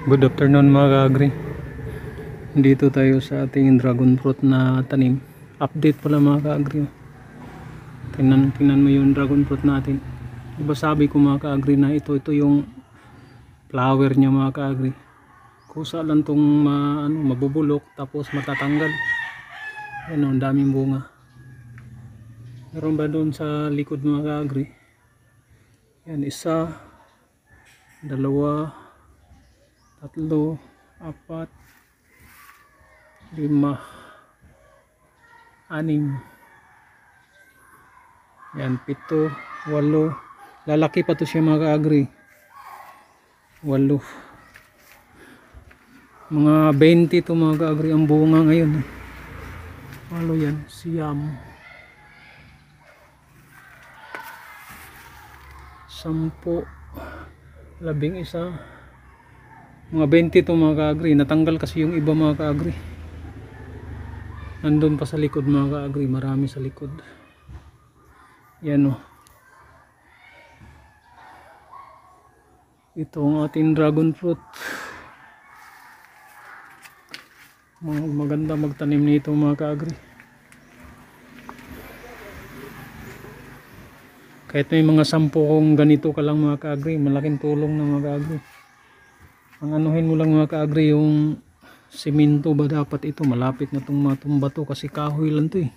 Good afternoon mga ka-agri. Dito tayo sa ating dragon fruit na tanim. Update pala mga ka-agri. Tingnan mo yung dragon fruit natin. Diba sabi ko mga ka-agri na ito yung flower niya mga ka-agri. Kusa lang itong mabubulok tapos matatanggal. Yan, ang daming bunga. Meron ba doon sa likod mga ka-agri? Yan, isa, dalawa, tatlo, apat, lima, anim, yan, pito, walo. Lalaki pa to siya mga ka-agri. Walo. Mga 20 to mga ka-agri ang bunga ngayon. Walo yan, siyam, 10, 11, mga 20 to mga ka-agri. Natanggal kasi yung iba mga ka-agri. Nandun pa sa likod mga ka-agri, marami sa likod. Yan o. Ito ang ating dragon fruit. Maganda magtanim nito mga ka-agri. Kahit may mga 10 kung ganito ka lang mga ka-agri, malaking tulong na mga ka-agri. Ang anuhin mo lang mga ka-agri, yung simento ba dapat ito, malapit na itong matumba to kasi kahoy lang to eh.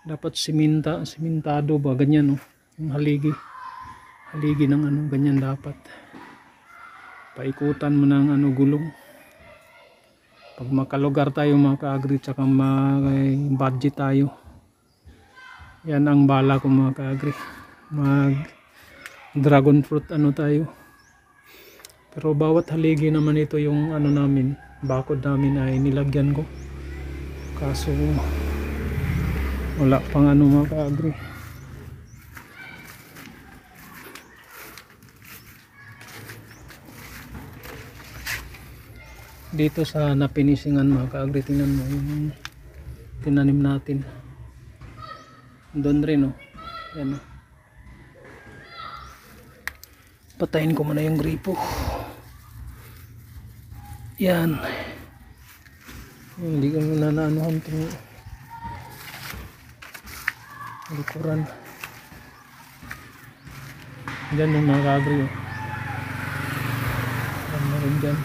Dapat simentado ba, ganyan oh. Yung haligi ng ganyan dapat. Paikutan mo ng gulong. Pag makalugar tayo mga ka-agri, tsaka may budget tayo. Yan ang bala ko mga ka-agri. Mag dragon fruit tayo. Pero bawat haligi naman ito yung namin, bakod namin ay nilagyan ko. Kaso wala pang mga ka-agri. Dito sa napinisingan mga ka-agri, tingnan mo yung tinanim natin. Doon rin oh. Yan oh. Patayin ko muna yung gripo. Yan. Hindi ko na naanuhan itong likuran. Diyan yung mga ka-agri oh. Yan na rin dyan.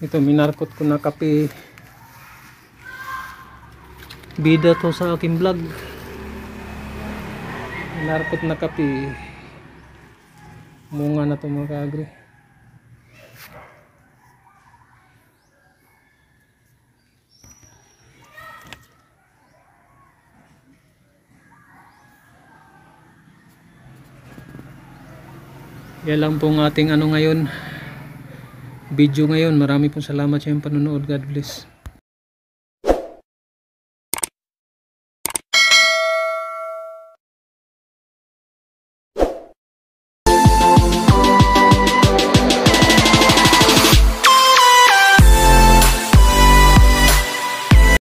Ito, minarkot ko na kape. Bida to sa aking vlog. Minarkot na kape. Bunga na to mga ka-agri. Yan lang pong ating ngayon. Video ngayon. Marami pong salamat sa iyong panonood. God bless.